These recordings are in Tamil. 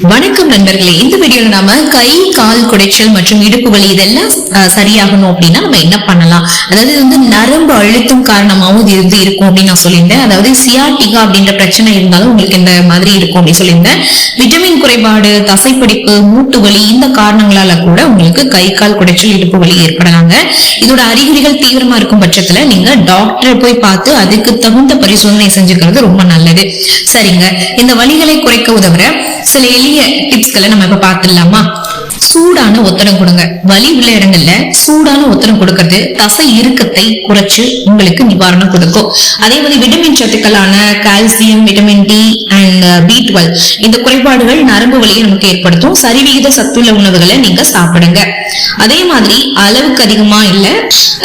வணக்கம் நண்பர்களே, இந்த வீடியோல நாம கை கால் குடைச்சல் மற்றும் இடுப்பு வலி இதெல்லாம் சரியாகணும் அப்படின்னா நம்ம என்ன பண்ணலாம், அதாவது இது வந்து நரம்பு அழுத்தம் காரணமாகவும் இது இருக்கும் அப்படின்னு நான் சொல்லியிருந்தேன். அதாவது சியாட்டிகா அப்படின்ற பிரச்சனை இருந்தாலும் உங்களுக்கு இந்த மாதிரி இருக்கும் அப்படின்னு சொல்லியிருந்தேன். விட்டமின் குறைபாடு, தசைப்பிடிப்பு, மூட்டு வலி இந்த காரணங்களால கூட உங்களுக்கு கை கால் குடைச்சல் இடுப்பு வலி ஏற்படலாங்க. இதோட அறிகுறிகள் தீவிரமா இருக்கும் பட்சத்துல நீங்க டாக்டரை போய் பார்த்து அதுக்கு தகுந்த பரிசோதனை செஞ்சுக்கிறது ரொம்ப நல்லது. சரிங்க, இந்த வலிகளை குறைக்க உதவுற சில எளிய டிப்ஸ்களை நம்ம இப்ப பார்த்துடலாமா? சூடான ஒத்தடம் கொடுங்க. வலி உள்ள இடங்கள்ல சூடான ஒத்தடம் கொடுக்கறது தசை இறுக்கத்தை குறைச்சு உங்களுக்கு நிவாரணம் கொடுக்கும். அதே மாதிரி விட்டமின் சத்துக்களான calcium, vitamin D and B12 இந்த குறைபாடுகள் நரம்பு வலியை நமக்கு ஏற்படுத்தும். சரிவிகித சத்துள்ள உணவுகளை நீங்க சாப்பிடுங்க. அதே மாதிரி அளவுக்கு அதிகமா இல்ல,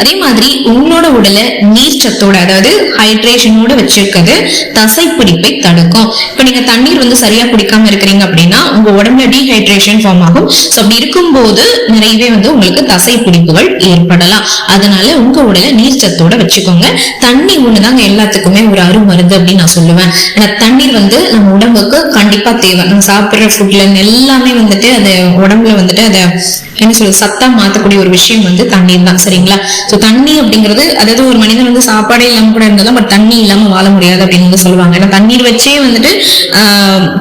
அதே மாதிரி உங்களோட உடலை நீர் சத்தோட அதாவது ஹைட்ரேஷனோட வச்சிருக்கிறது தசை பிடிப்பை தடுக்கும். இப்ப நீங்க தண்ணீர் வந்து சரியா குடிக்காம இருக்கிறீங்க அப்படின்னா உங்க உடம்புல டீஹைட்ரேஷன் ஃபார்ம் ஆகும். அப்படி இருக்கும்போது நிறையவே வந்து உங்களுக்கு தசை பிடிப்புகள் ஏற்படலாம். அதனால உங்க உடலை நீர் சத்தோட வச்சுக்கோங்க. தண்ணி ஒண்ணுதாங்க எல்லாத்துக்குமே ஒரு அருமருந்து அப்படின்னு நான் சொல்லுவேன். ஏன்னா தண்ணீர் வந்து நம்ம உடம்புக்கு கண்டிப்பா தேவை. நம்ம சாப்பிடுற ஃபுட்ல எல்லாமே வந்துட்டு அது உடம்புல வந்துட்டு அதை என்ன சொல்றது சத்தா மாத்தக்கூடிய ஒரு விஷயம் வந்து தண்ணீர் தான். சரிங்களா? சோ தண்ணி அப்படிங்கிறது, அதாவது ஒரு மனிதன் வந்து சாப்பாடே இல்லாம கூட இருந்தாலும் பட் தண்ணி இல்லாம வாழ முடியாது அப்படின்னு சொல்லுவாங்க. ஏன்னா தண்ணீர் வச்சே வந்துட்டு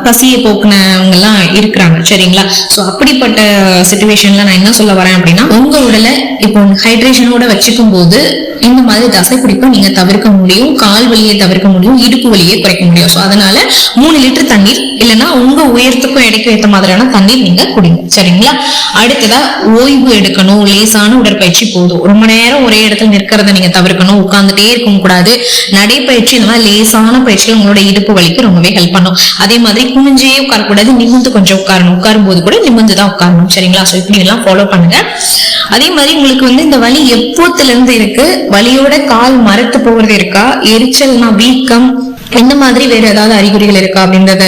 பசியை போக்குனவங்க எல்லாம் இருக்கிறாங்க. சரிங்களா? சோ அப்படிப்பட்ட சிச்சுவேஷன்ல நான் என்ன சொல்ல வரேன் அப்படின்னா, உங்க உடலை இப்போ ஹைட்ரேஷனோட வச்சுக்கும் போது இந்த மாதிரி தசை பிடிப்பை நீங்க தவிர்க்க முடியும், கால் வலியை தவிர்க்க முடியும், இடுப்பு வலியை குறைக்க முடியும். சோ அதனால 3 லிட்டர் தண்ணீர் இல்லைன்னா உங்க உயரத்துக்கும் எடைக்கு ஏற்ற மாதிரியான தண்ணீர் நீங்க குடிங்க. சரிங்களா? அடுத்ததா ஓய்வு எடுக்கணும். லேசான உடற்பயிற்சி போதும். ரொம்ப நேரம் ஒரே இடத்துல நிற்கிறத நீங்க தவிர்க்கணும். உட்கார்ந்துட்டே இருக்க கூடாது. நடைப்பயிற்சி இந்த மாதிரி லேசான பயிற்சிகள் உங்களோட இடுப்பு வலிக்கு ரொம்பவே ஹெல்ப் பண்ணும். அதே மாதிரி குனிஞ்சே உட்காரக்கூடாது, நிமிந்து கொஞ்சம் உட்காரணும். உட்காரும் போது கூட நிமிந்துதான் உட்காரணும். சரிங்களா? சோ இப்படி எல்லாம் ஃபாலோ பண்ணுங்க. அதே மாதிரி உங்களுக்கு வந்து இந்த வலி எப்போத்துல இருந்து இருக்கு, வலியோட கால் மரத்து போகிறது இருக்கா, எரிச்சல்னா வீக்கம் இந்த மாதிரி வேற ஏதாவது அறிகுறிகள் இருக்கா அப்படின்றத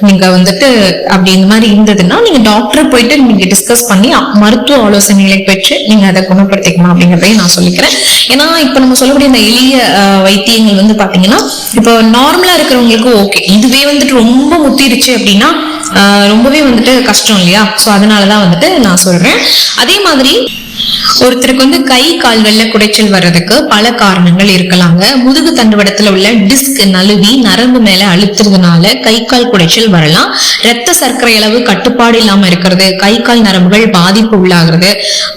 நீங்க வந்துட்டு அப்படி இந்த மாதிரி இருந்ததுன்னா நீங்க டாக்டரை போயிட்டு நீங்க டிஸ்கஸ் பண்ணி மருத்துவ ஆலோசனைகளை பெற்று நீங்க அதை குணப்படுத்திக்கணும் அப்படிங்கறதையும் நான் சொல்லிக்கிறேன். ஏன்னா இப்ப நம்ம சொல்லக்கூடிய இந்த எளிய வைத்தியங்கள் வந்து பாத்தீங்கன்னா இப்போ நார்மலா இருக்கிறவங்களுக்கு ஓகே, இதுவே வந்துட்டு ரொம்ப முத்திருச்சு அப்படின்னா ரொம்பவே வந்துட்டு கஷ்டம் இல்லையா? சோ அதனாலதான் வந்துட்டு நான் சொல்றேன். அதே மாதிரி ஒருத்தருக்கு வந்து கை கால்கள்ல குடைச்சல் வர்றதுக்கு பல காரணங்கள் இருக்கலாங்க. முதுகு தண்டுவடத்துல உள்ள டிஸ்க் நழுவி நரம்பு மேல அழுத்துறதுனால கை கால் குடைச்சல் வரலாம். ரத்த சர்க்கரை அளவு கட்டுப்பாடு இல்லாம இருக்கிறது, கை கால் நரம்புகள் பாதிப்பு உள்ளாகிறது,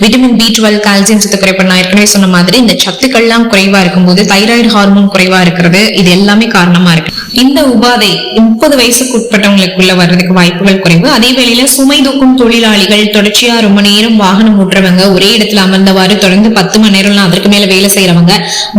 விட்டமின் B12, கால்சியம் சத்து குறைபாடு, நான் ஏற்கனவே சொன்ன மாதிரி இந்த சத்துக்கள்லாம் குறைவா இருக்கும்போது தைராய்டு ஹார்மோன் குறைவா இருக்கிறது, இது எல்லாமே காரணமா இருக்கு. இந்த உபாதை 30 வயசுக்கு உட்பட்டவங்களுக்குள்ள வர்றதுக்கு வாய்ப்புகள் குறைவு. அதே வேளையில சுமை தூக்கும் தொழிலாளிகள், தொடர்ச்சியா ரொம்ப நேரம் வாகனம் ஓட்டுறவங்க, ஒரே இடத்துல அமர்ந்தவாறு தொடர்ந்து 10 மணி நேரம் அதற்கு மேல வேலை செய்யறவங்க,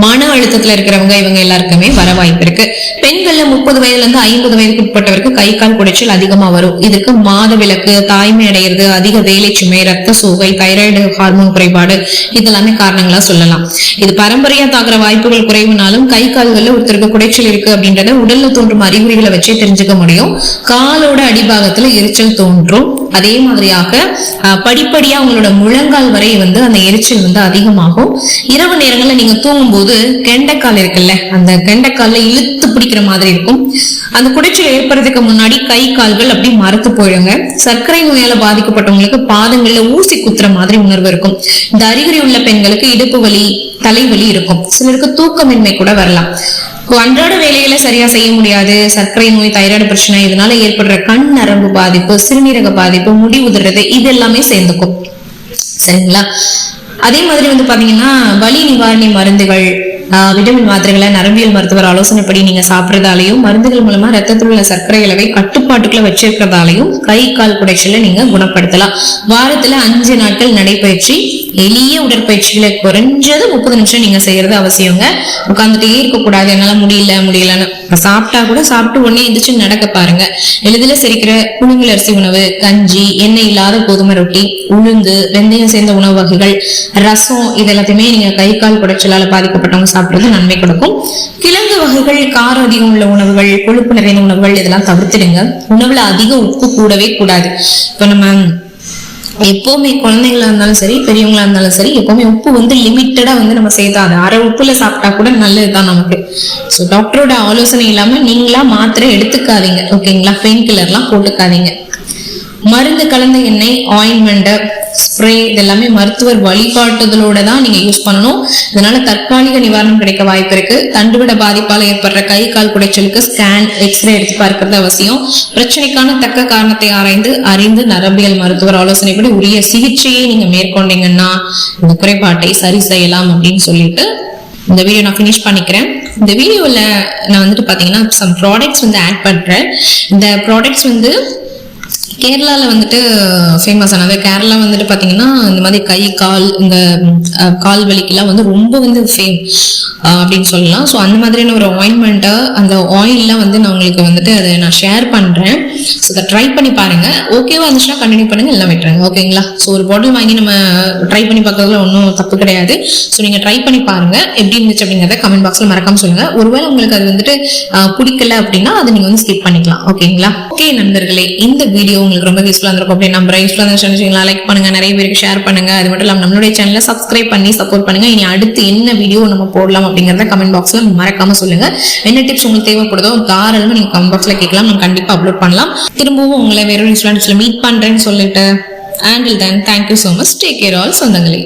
மன அழுத்தத்துல இருக்கிறவங்க, இவங்க எல்லாருக்குமே வர வாய்ப்பு இருக்கு. பெண்கள்ல 30 வயதுல இருந்து 50 வயதுக்கு உட்பட்டவருக்கு கை கால் குடைச்சல் அதிகமா வரும். இதுக்கு மாத விலக்கு, தாய்மை அடைகிறது, அதிக வேலை சுமை, ரத்த சோகை, தைராய்டு ஹார்மோன் குறைபாடு இதெல்லாமே காரணங்களா சொல்லலாம். இது பரம்பரையா தாக்குற வாய்ப்புகள் குறைவுனாலும் கை கால்கள்ல ஒருத்தருக்கு குடைச்சல் இருக்கு அப்படின்றத உடல்ல தோன்றும் அறிகுறிகளை வச்சே தெரிஞ்சுக்க முடியும். காலோட அடிபாகத்துல எரிச்சல் தோன்றும். அதே மாதிரியாக படிப்படியா உங்களோட முழங்கால் வரை வந்து அந்த எரிச்சல் வந்து அதிகமாகும். இரவு நேரங்கள்ல நீங்க தூங்கும் போது கெண்டைக்கால் இருக்குல்ல, அந்த கெண்டைக்கால்ல இழுத்து பிடிக்கிற மாதிரி இருக்கும். அந்த குடைச்சல் ஏற்படுறதுக்கு முன்னாடி கை கால்கள் அப்படி மரத்து போயிடுங்க. சர்க்கரை நோயால பாதிக்கப்பட்டவங்களுக்கு பாதங்கள்ல ஊசி குத்துற மாதிரி உணர்வு இருக்கும். இந்த அறிகுறி உள்ள பெண்களுக்கு இடுப்பு வலி, தலைவலி இருக்கும். சிலருக்கு தூக்கமின்மை கூட வரலாம். அன்றாட வேலைகளை சரியா செய்ய முடியாது, சர்க்கரை நோய், தைராய்டு பிரச்சனை இதனால ஏற்படுற கண் நரம்பு பாதிப்பு, சிறுநீரக பாதிப்பு, முடி உதிர்றது இது எல்லாமே சேர்ந்துக்கும். சரிங்களா? அதே மாதிரி வந்து பாத்தீங்கன்னா வலி நிவாரணி மருந்துகள், விட்டமின் மாத்திரைகளை நரம்பியல் மருத்துவர் ஆலோசனைப்படி நீங்க சாப்பிடறதாலையும் மருந்துகள் மூலமா ரத்தத்தில் உள்ள சர்க்கரை அளவை கட்டுப்பாட்டுக்குள்ள வச்சிருக்கிறதாலையும் கை கால் குடைச்சலை நீங்க குணப்படுத்தலாம். வாரத்துல 5 நாட்கள் நடைபயிற்சி, எளிய உடற்பயிற்சிகளை குறைஞ்சது 30 நிமிஷம் நீங்க செய்யறது அவசியங்க. உட்கார்ந்துட்டே இருக்க கூடாது, என்னால முடியலன்னு சாப்பிட்டா கூட சாப்பிட்டு உடனே எந்திரிச்சு நடக்க பாருங்க. எளிதில் செரிக்கிற புழுங்கல் அரிசி உணவு, கஞ்சி, எண்ணெய் இல்லாத கோதுமை ரொட்டி, உளுந்து, வெந்தயம் சேர்ந்த உணவு வகைகள், ரசம் இது எல்லாத்தையுமே நீங்க கை கால் குடைச்சலால பாதிக்கப்பட்டவங்க சாப்பிடுறது நன்மை கொடுக்கும். கிழங்கு வகைகள், காரம் அதிகம் உள்ள உணவுகள், கொழுப்பு நிறைந்த உணவுகள் இதெல்லாம் தவிர்த்துடுங்க. உணவுல அதிக உப்பு கூடவே கூடாது. இப்ப நம்ம எப்பவுமே குழந்தைங்களா இருந்தாலும் சரி, பெரியவங்களா இருந்தாலும் சரி, எப்பவுமே உப்பு வந்து லிமிட்டடா வந்து நம்ம சேர்த்தாது. அரை உப்புல சாப்பிட்டா கூட நல்லதுதான் நமக்கு. சோ டாக்டரோட ஆலோசனை இல்லாம நீங்களா மாத்திரை எடுத்துக்காதீங்க. ஓகேங்களா? பெயின் கில்லர் எல்லாம் போட்டுக்காதீங்க. மருந்து கலந்த எண்ணெய், ஆயின்மெண்ட், ஸ்ப்ரே இதெல்லாமே மருத்துவர் வழிகாட்டுதலோட தான் நீங்க யூஸ் பண்ணணும். இதனால தற்காலிக நிவாரணம் கிடைக்க வாய்ப்பு இருக்கு. தண்டுவிட பாதிப்பால ஏற்படுற கை கால் குடைச்சலுக்கு ஸ்கேன், எக்ஸ்ரே எடுத்து பார்க்கறது அவசியம். பிரச்சனைக்கான தக்க காரணத்தை அறிந்து நரம்பியல் மருத்துவர் ஆலோசனைப்படி உரிய சிகிச்சையை நீங்க மேற்கொண்டீங்கன்னா இந்த குறைபாட்டை சரி செய்யலாம் அப்படின்னு சொல்லிட்டு இந்த வீடியோ நான் பினிஷ் பண்ணிக்கிறேன். இந்த வீடியோல நான் வந்துட்டு பாத்தீங்கன்னா சம் ப்ராடக்ட்ஸ் வந்து ஆட் பண்றேன். இந்த ப்ராடக்ட்ஸ் வந்து கேரளால வந்துட்டு ஃபேமஸ் ஆனது. கேரளா வந்துட்டு பாத்தீங்கன்னா இந்த மாதிரி கை கால் இந்த கால் வலிக்கெல்லாம் வந்து ரொம்ப வந்து ஃபேம் அப்படின்னு சொல்லலாம். ஸோ அந்த மாதிரியான ஒரு ஆயின்மெண்ட்டை அந்த ஆயில்லாம் வந்து நான் உங்களுக்கு வந்துட்டு அதை நான் ஷேர் பண்றேன். ஸோ அதை ட்ரை பண்ணி பாருங்க. ஓகேவா இருந்துச்சுன்னா கண்டினியூ பண்ணுங்க, எல்லாம் விட்டுருங்க. ஓகேங்களா? ஸோ ஒரு பாட்டில் வாங்கி நம்ம ட்ரை பண்ணி பார்க்கறதுல ஒன்றும் தப்பு கிடையாது. ஸோ நீங்க ட்ரை பண்ணி பாருங்க, எப்படி இருந்துச்சு அப்படிங்கிறத கமெண்ட் பாக்ஸ்ல மறக்காம சொல்லுங்க. ஒருவேளை உங்களுக்கு அது வந்துட்டு பிடிக்கல அப்படின்னா அதை நீங்க வந்து ஸ்கிப் பண்ணிக்கலாம். ஓகேங்களா? ஓகே நண்பர்களே, இந்த வீடியோ உங்களுக்கு ரொம்ப யூஸ்ஃபுல்லா இருந்திருக்கும் அப்படின்னு நம்புறேன். யூஸ்ஃபுல்லா இருந்துச்சுன்னா லைக் பண்ணுங்க, நிறைய பேருக்கு ஷேர் பண்ணுங்க. அது மட்டும் இல்லாம நம்மளுடைய சேனலை சப்ஸ்கிரைப் பண்ணி சப்போர்ட் பண்ணுங்க. இனி அடுத்து என்ன வீடியோ நம்ம போடலாம் அப்படிங்கறத கமெண்ட் பாக்ஸ்ல மறக்காம சொல்லுங்க. என்ன டிப்ஸ் உங்களுக்கு தேவைப்படுதோ தாராளமா நீங்க கமெண்ட் பாக்ஸ்ல கேட்கலாம், நம்ம கண்டிப்பா அப்லோட் பண்ணலாம். திரும்பவும் உங்களை வேற ஒரு மீட் பண்றேன்னு சொல்லிட்டு until then, thank you so much. Take care all சொந்தங்களே.